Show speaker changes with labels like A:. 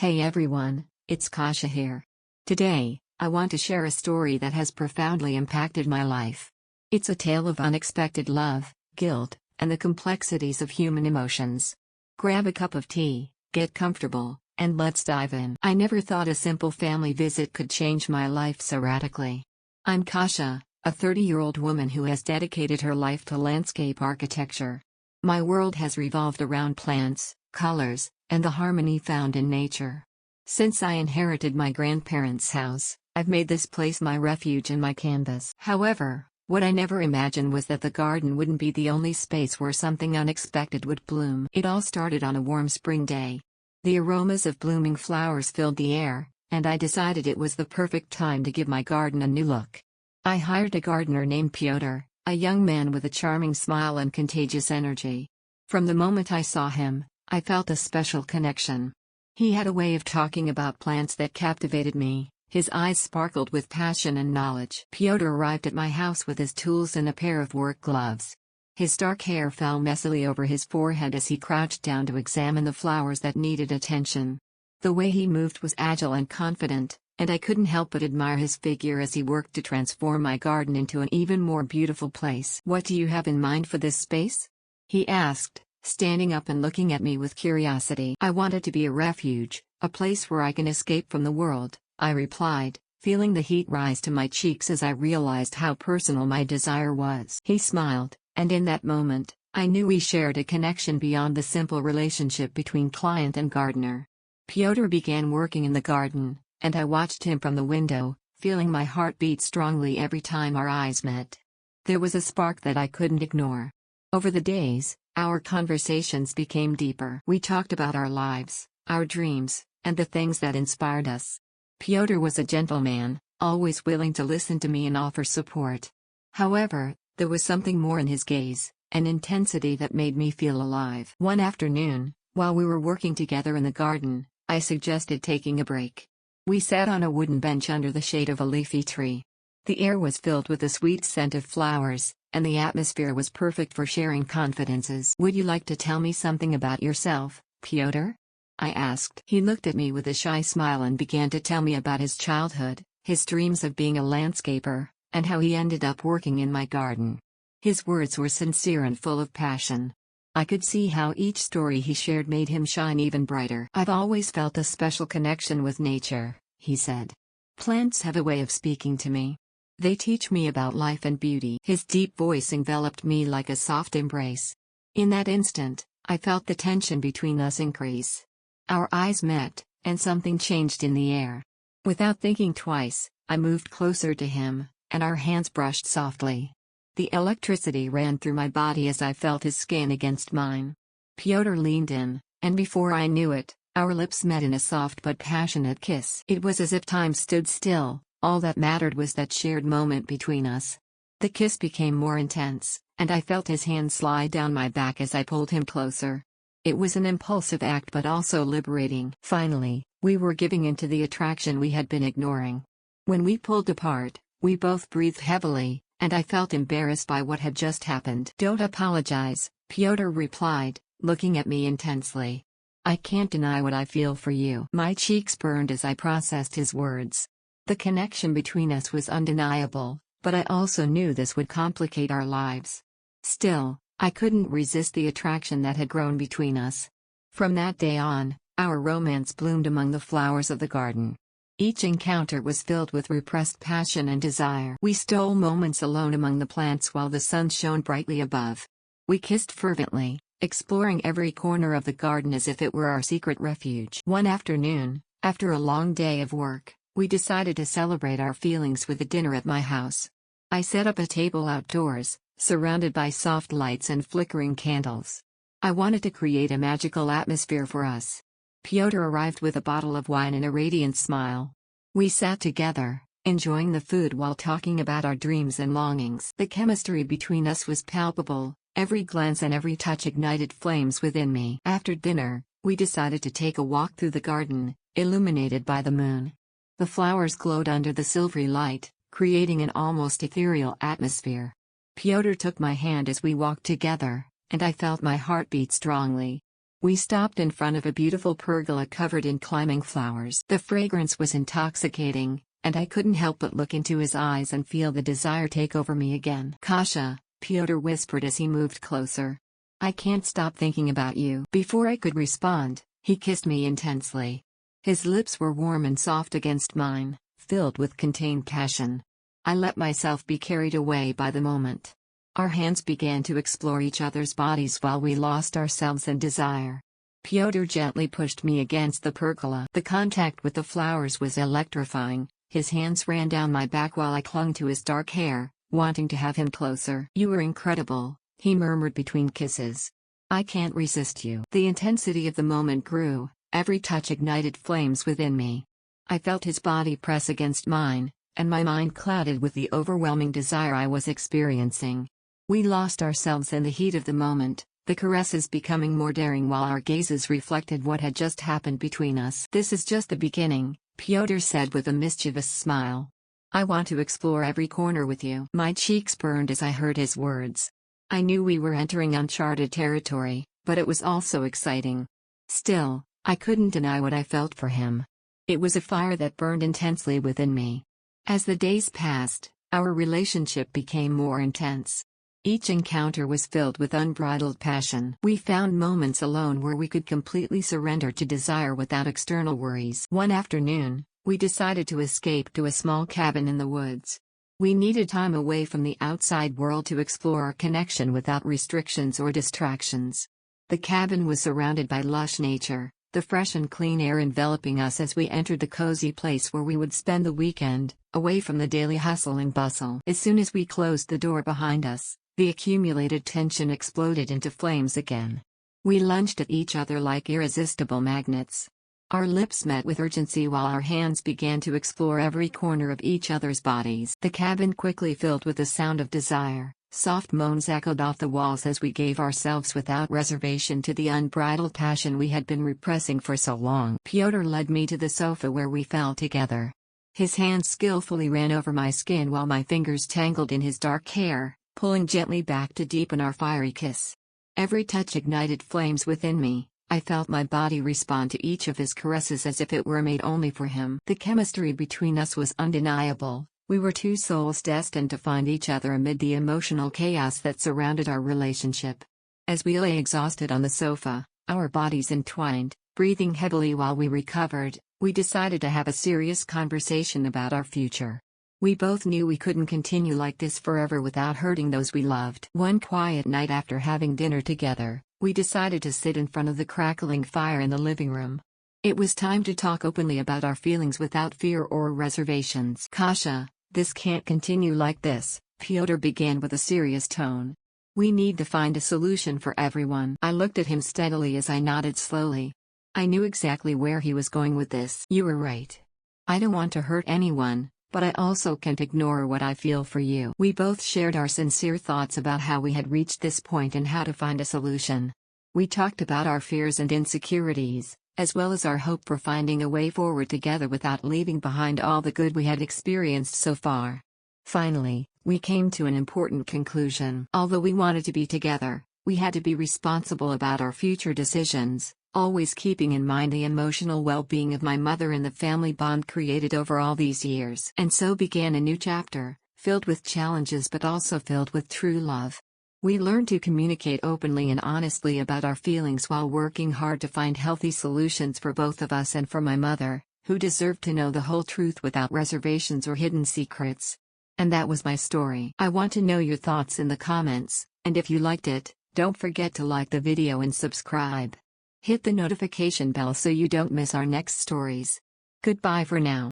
A: Hey everyone, it's Kasha here. Today, I want to share a story that has profoundly impacted my life. It's a tale of unexpected love, guilt, and the complexities of human emotions. Grab a cup of tea, get comfortable, and let's dive in. I never thought a simple family visit could change my life so radically. I'm Kasha, a 30-year-old woman who has dedicated her life to landscape architecture. My world has revolved around plants, colors, and the harmony found in nature. Since I inherited my grandparents' house, I've made this place my refuge and my canvas. However, what I never imagined was that the garden wouldn't be the only space where something unexpected would bloom. It all started on a warm spring day. The aromas of blooming flowers filled the air, and I decided it was the perfect time to give my garden a new look. I hired a gardener named Pyotr, a young man with a charming smile and contagious energy. From the moment I saw him, I felt a special connection. He had a way of talking about plants that captivated me. His eyes sparkled with passion and knowledge. Pyotr arrived at my house with his tools and a pair of work gloves. His dark hair fell messily over his forehead as he crouched down to examine the flowers that needed attention. The way he moved was agile and confident, and I couldn't help but admire his figure as he worked to transform my garden into an even more beautiful place. "What do you have in mind for this space?" he asked, standing up and looking at me with curiosity. "I want it to be a refuge, a place where I can escape from the world," I replied, feeling the heat rise to my cheeks as I realized how personal my desire was. He smiled, and in that moment, I knew we shared a connection beyond the simple relationship between client and gardener. Pyotr began working in the garden, and I watched him from the window, feeling my heart beat strongly every time our eyes met. There was a spark that I couldn't ignore. Over the days, our conversations became deeper. We talked about our lives, our dreams, and the things that inspired us. Pyotr was a gentleman, always willing to listen to me and offer support. However, there was something more in his gaze, an intensity that made me feel alive. One afternoon, while we were working together in the garden, I suggested taking a break. We sat on a wooden bench under the shade of a leafy tree. The air was filled with the sweet scent of flowers, and the atmosphere was perfect for sharing confidences. "Would you like to tell me something about yourself, Pyotr?" I asked. He looked at me with a shy smile and began to tell me about his childhood, his dreams of being a landscaper, and how he ended up working in my garden. His words were sincere and full of passion. I could see how each story he shared made him shine even brighter. "I've always felt a special connection with nature," he said. "Plants have a way of speaking to me. They teach me about life and beauty." His deep voice enveloped me like a soft embrace. In that instant, I felt the tension between us increase. Our eyes met, and something changed in the air. Without thinking twice, I moved closer to him, and our hands brushed softly. The electricity ran through my body as I felt his skin against mine. Pyotr leaned in, and before I knew it, our lips met in a soft but passionate kiss. It was as if time stood still. All that mattered was that shared moment between us. The kiss became more intense, and I felt his hand slide down my back as I pulled him closer. It was an impulsive act but also liberating. Finally, we were giving in to the attraction we had been ignoring. When we pulled apart, we both breathed heavily, and I felt embarrassed by what had just happened. "Don't apologize," Pyotr replied, looking at me intensely. "I can't deny what I feel for you." My cheeks burned as I processed his words. The connection between us was undeniable, but I also knew this would complicate our lives. Still, I couldn't resist the attraction that had grown between us. From that day on, our romance bloomed among the flowers of the garden. Each encounter was filled with repressed passion and desire. We stole moments alone among the plants while the sun shone brightly above. We kissed fervently, exploring every corner of the garden as if it were our secret refuge. One afternoon, after a long day of work, we decided to celebrate our feelings with a dinner at my house. I set up a table outdoors, surrounded by soft lights and flickering candles. I wanted to create a magical atmosphere for us. Pyotr arrived with a bottle of wine and a radiant smile. We sat together, enjoying the food while talking about our dreams and longings. The chemistry between us was palpable, every glance and every touch ignited flames within me. After dinner, we decided to take a walk through the garden, illuminated by the moon. The flowers glowed under the silvery light, creating an almost ethereal atmosphere. Pyotr took my hand as we walked together, and I felt my heart beat strongly. We stopped in front of a beautiful pergola covered in climbing flowers. The fragrance was intoxicating, and I couldn't help but look into his eyes and feel the desire take over me again. "Kasha," Pyotr whispered as he moved closer. "I can't stop thinking about you." Before I could respond, he kissed me intensely. His lips were warm and soft against mine, filled with contained passion. I let myself be carried away by the moment. Our hands began to explore each other's bodies while we lost ourselves in desire. Pyotr gently pushed me against the pergola. The contact with the flowers was electrifying. His hands ran down my back while I clung to his dark hair, wanting to have him closer. "You were incredible," he murmured between kisses. "I can't resist you." The intensity of the moment grew, every touch ignited flames within me. I felt his body press against mine, and my mind clouded with the overwhelming desire I was experiencing. We lost ourselves in the heat of the moment, the caresses becoming more daring while our gazes reflected what had just happened between us. "This is just the beginning," Pyotr said with a mischievous smile. "I want to explore every corner with you." My cheeks burned as I heard his words. I knew we were entering uncharted territory, but it was also exciting. Still, I couldn't deny what I felt for him. It was a fire that burned intensely within me. As the days passed, our relationship became more intense. Each encounter was filled with unbridled passion. We found moments alone where we could completely surrender to desire without external worries. One afternoon, we decided to escape to a small cabin in the woods. We needed time away from the outside world to explore our connection without restrictions or distractions. The cabin was surrounded by lush nature, the fresh and clean air enveloping us as we entered the cozy place where we would spend the weekend, away from the daily hustle and bustle. As soon as we closed the door behind us, the accumulated tension exploded into flames again. We lunged at each other like irresistible magnets. Our lips met with urgency while our hands began to explore every corner of each other's bodies. The cabin quickly filled with the sound of desire. Soft moans echoed off the walls as we gave ourselves without reservation to the unbridled passion we had been repressing for so long. Pyotr led me to the sofa where we fell together. His hands skillfully ran over my skin while my fingers tangled in his dark hair, pulling gently back to deepen our fiery kiss. Every touch ignited flames within me. I felt my body respond to each of his caresses as if it were made only for him. The chemistry between us was undeniable. We were two souls destined to find each other amid the emotional chaos that surrounded our relationship. As we lay exhausted on the sofa, our bodies entwined, breathing heavily while we recovered, we decided to have a serious conversation about our future. We both knew we couldn't continue like this forever without hurting those we loved. One quiet night after having dinner together, we decided to sit in front of the crackling fire in the living room. It was time to talk openly about our feelings without fear or reservations. "Kasha, this can't continue like this," Pyotr began with a serious tone. "We need to find a solution for everyone." I looked at him steadily as I nodded slowly. I knew exactly where he was going with this. "You were right. I don't want to hurt anyone, but I also can't ignore what I feel for you." We both shared our sincere thoughts about how we had reached this point and how to find a solution. We talked about our fears and insecurities, as well as our hope for finding a way forward together without leaving behind all the good we had experienced so far. Finally, we came to an important conclusion. Although we wanted to be together, we had to be responsible about our future decisions, always keeping in mind the emotional well-being of my mother and the family bond created over all these years. And so began a new chapter, filled with challenges but also filled with true love. We learned to communicate openly and honestly about our feelings while working hard to find healthy solutions for both of us and for my mother, who deserved to know the whole truth without reservations or hidden secrets. And that was my story. I want to know your thoughts in the comments, and if you liked it, don't forget to like the video and subscribe. Hit the notification bell so you don't miss our next stories. Goodbye for now.